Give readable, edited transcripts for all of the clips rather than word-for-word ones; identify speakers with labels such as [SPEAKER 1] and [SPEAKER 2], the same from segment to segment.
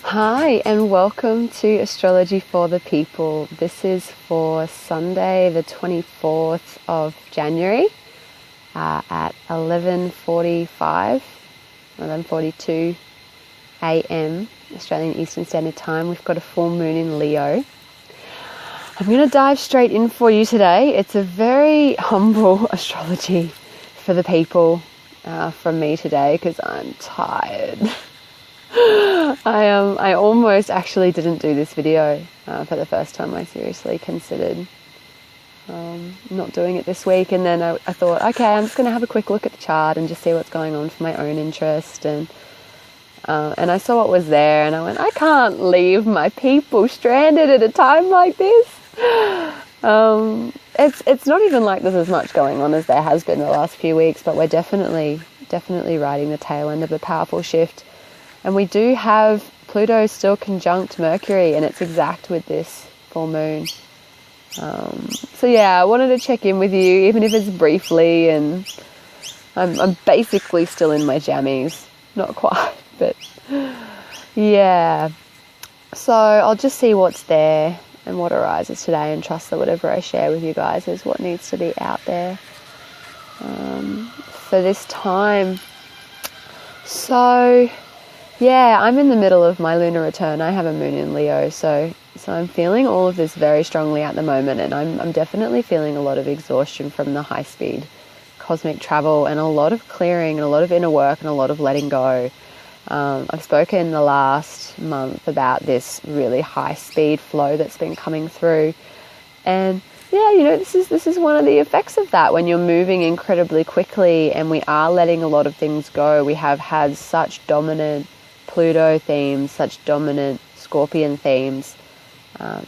[SPEAKER 1] Hi, and welcome to Astrology for the People. This is for Sunday, the 24th of January at 11:42 a.m. Australian Eastern Standard Time. We've got a full moon in Leo. I'm going to dive straight in for you today. It's a very humble astrology for the people from me today because I'm tired. I almost actually didn't do this video for the first time. I seriously considered not doing it this week, and then I thought, okay, I'm just going to have a quick look at the chart and just see what's going on for my own interest, and I saw what was there, and I went, I can't leave my people stranded at a time like this. It's not even like there's as much going on as there has been the last few weeks, but we're definitely riding the tail end of a powerful shift. And we do have Pluto still conjunct Mercury, and it's exact with this full moon. So yeah, I wanted to check in with you, even if it's briefly, and I'm basically still in my jammies. Not quite, but yeah. So I'll just see what's there and what arises today, and trust that whatever I share with you guys is what needs to be out there for this time. So yeah, I'm in the middle of my lunar return. I have a moon in Leo, so I'm feeling all of this very strongly at the moment, and I'm definitely feeling a lot of exhaustion from the high-speed cosmic travel, and a lot of clearing, and a lot of inner work, and a lot of letting go. I've spoken the last month about this really high-speed flow that's been coming through, and yeah, this is one of the effects of that. When you're moving incredibly quickly, and we are letting a lot of things go. We have had such dominant Pluto themes, such dominant Scorpion themes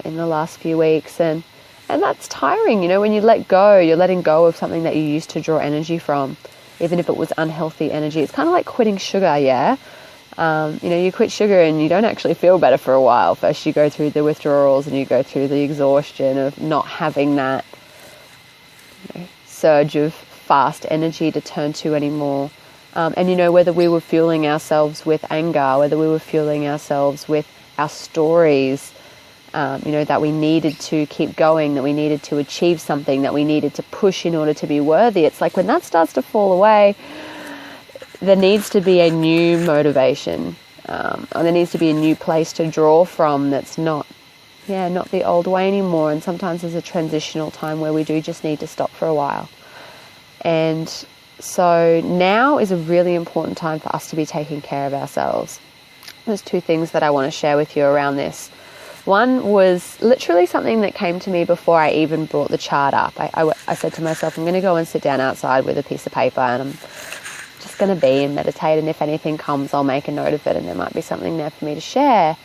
[SPEAKER 1] in the last few weeks, and that's tiring. When you let go, you're letting go of something that you used to draw energy from, even if it was unhealthy energy. It's kind of like quitting sugar, yeah? You quit sugar and you don't actually feel better for a while. First you go through the withdrawals, and you go through the exhaustion of not having that surge of fast energy to turn to anymore. And whether we were fueling ourselves with anger, whether we were fueling ourselves with our stories, that we needed to keep going, that we needed to achieve something, that we needed to push in order to be worthy. It's like when that starts to fall away, there needs to be a new motivation, and there needs to be a new place to draw from that's not the old way anymore. And sometimes there's a transitional time where we do just need to stop for a while. And so now is a really important time for us to be taking care of ourselves. There's two things that I want to share with you around this. One was literally something that came to me before I even brought the chart up. I said to myself, I'm going to go and sit down outside with a piece of paper, and I'm just going to be and meditate, and if anything comes, I'll make a note of it, and there might be something there for me to share.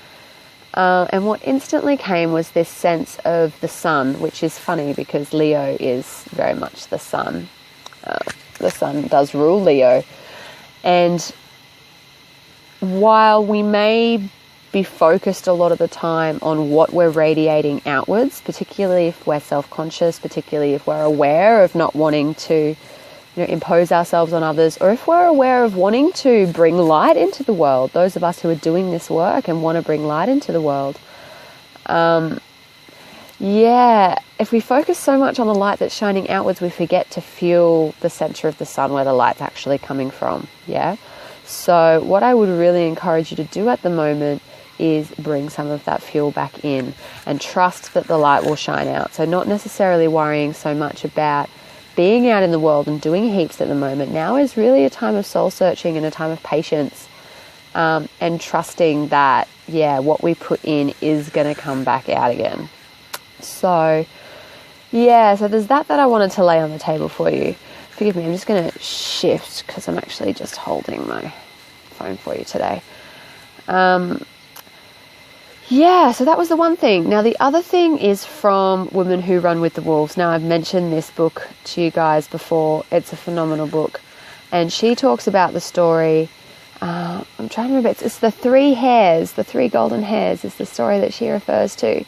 [SPEAKER 1] And what instantly came was this sense of the sun, which is funny because Leo is very much the sun. The sun does rule Leo. And while we may be focused a lot of the time on what we're radiating outwards, particularly if we're self-conscious, particularly if we're aware of not wanting to impose ourselves on others, or if we're aware of wanting to bring light into the world, those of us who are doing this work and want to bring light into the world, if we focus so much on the light that's shining outwards, we forget to fuel the center of the sun where the light's actually coming from. Yeah. So what I would really encourage you to do at the moment is bring some of that fuel back in and trust that the light will shine out. So not necessarily worrying so much about being out in the world and doing heaps at the moment. Now is really a time of soul searching and a time of patience, and trusting that, what we put in is going to come back out again. So there's that I wanted to lay on the table for you. Forgive me, I'm just going to shift because I'm actually just holding my phone for you today. So that was the one thing. Now the other thing is from Women Who Run with the Wolves. Now I've mentioned this book to you guys before. It's a phenomenal book. And she talks about the story, I'm trying to remember, it's the three golden hairs is the story that she refers to.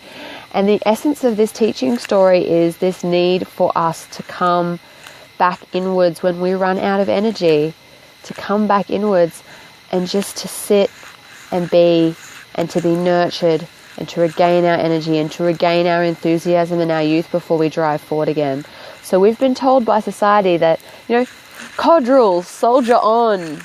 [SPEAKER 1] And the essence of this teaching story is this need for us to come back inwards when we run out of energy, to come back inwards and just to sit and be and to be nurtured and to regain our energy and to regain our enthusiasm and our youth before we drive forward again. So we've been told by society that, cod rules, soldier on.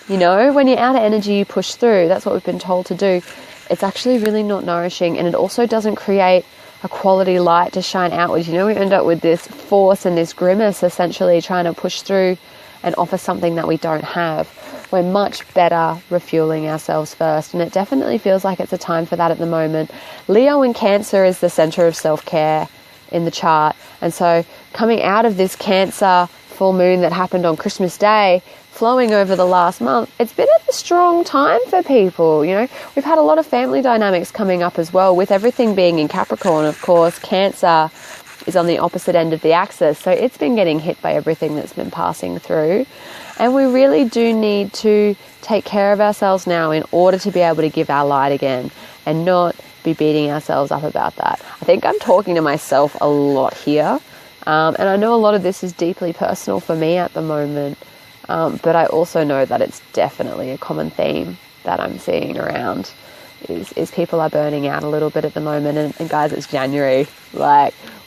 [SPEAKER 1] When you're out of energy, you push through. That's what we've been told to do. It's actually really not nourishing, and it also doesn't create a quality light to shine outwards. We end up with this force and this grimace, essentially trying to push through and offer something that we don't have. We're much better refueling ourselves first, and it definitely feels like it's a time for that at the moment. Leo in Cancer is the center of self-care in the chart, and so coming out of this Cancer full moon that happened on Christmas Day, flowing over the last month, it's been a strong time for people. We've had a lot of family dynamics coming up as well, with everything being in Capricorn. Of course, Cancer is on the opposite end of the axis, so it's been getting hit by everything that's been passing through. And we really do need to take care of ourselves now in order to be able to give our light again and not be beating ourselves up about that. I think I'm talking to myself a lot here, and I know a lot of this is deeply personal for me at the moment, but I also know that it's definitely a common theme that I'm seeing around is people are burning out a little bit at the moment. And guys, it's January.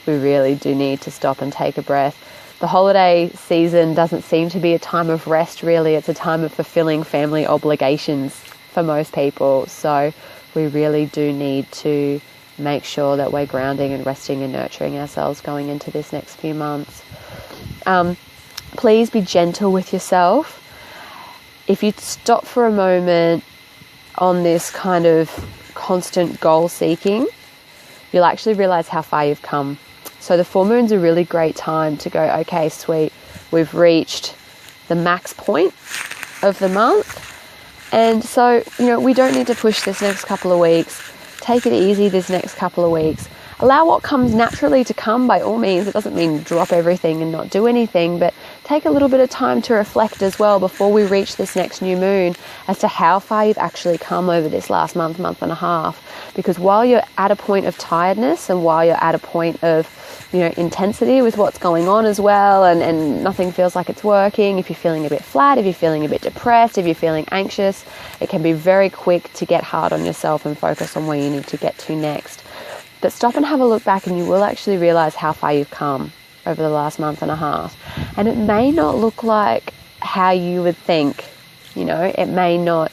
[SPEAKER 1] We really do need to stop and take a breath. The holiday season doesn't seem to be a time of rest, really. It's a time of fulfilling family obligations for most people. So we really do need to make sure that we're grounding and resting and nurturing ourselves going into this next few months. Please be gentle with yourself. If you stop for a moment on this kind of constant goal seeking, you'll actually realize how far you've come. So the full moon's a really great time to go, okay, sweet, we've reached the max point of the month. And so, we don't need to push this next couple of weeks. Take it easy this next couple of weeks. Allow what comes naturally to come, by all means. It doesn't mean drop everything and not do anything, but take a little bit of time to reflect as well before we reach this next new moon as to how far you've actually come over this last month and a half. Because while you're at a point of tiredness and while you're at a point of, intensity with what's going on as well, and nothing feels like it's working, if you're feeling a bit flat, if you're feeling a bit depressed, if you're feeling anxious, it can be very quick to get hard on yourself and focus on where you need to get to next. But stop and have a look back, and you will actually realize how far you've come over the last month and a half. And it may not look like how you would think. It may not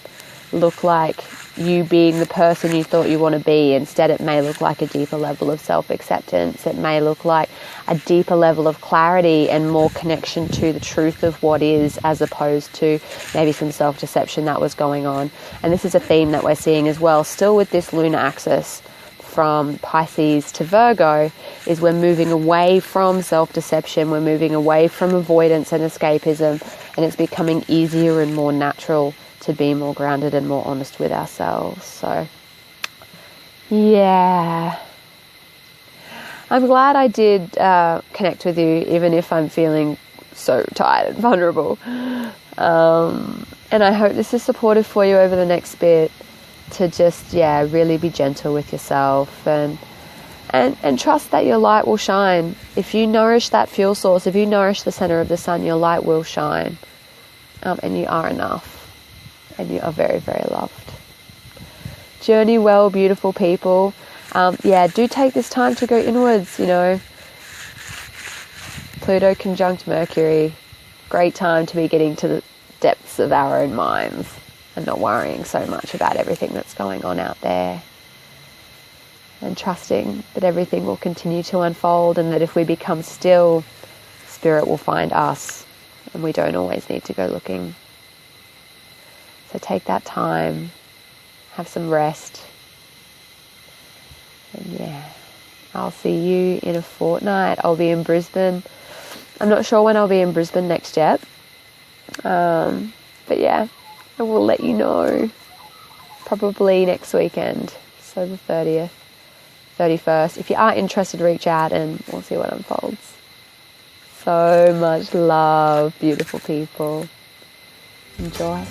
[SPEAKER 1] look like you being the person you thought you want to be. Instead, it may look like a deeper level of self-acceptance. It may look like a deeper level of clarity and more connection to the truth of what is, as opposed to maybe some self-deception that was going on. And this is a theme that we're seeing as well, still with this lunar axis from Pisces to Virgo, is we're moving away from self-deception, we're moving away from avoidance and escapism, and it's becoming easier and more natural to be more grounded and more honest with ourselves. So, yeah. I'm glad I did connect with you, even if I'm feeling so tired and vulnerable. And I hope this is supportive for you over the next bit, to just, really be gentle with yourself and trust that your light will shine. If you nourish that fuel source, if you nourish the center of the sun, your light will shine. And you are enough. And you are very, very loved. Journey well, beautiful people. Do take this time to go inwards, Pluto conjunct Mercury. Great time to be getting to the depths of our own minds and not worrying so much about everything that's going on out there. And trusting that everything will continue to unfold, and that if we become still, Spirit will find us, and we don't always need to go looking. So take that time, have some rest, and I'll see you in a fortnight. I'll be in Brisbane. I'm not sure when I'll be in Brisbane next yet, but I will let you know, probably next weekend, so the 30th, 31st. If you are interested, reach out and we'll see what unfolds. So much love, beautiful people. Enjoy.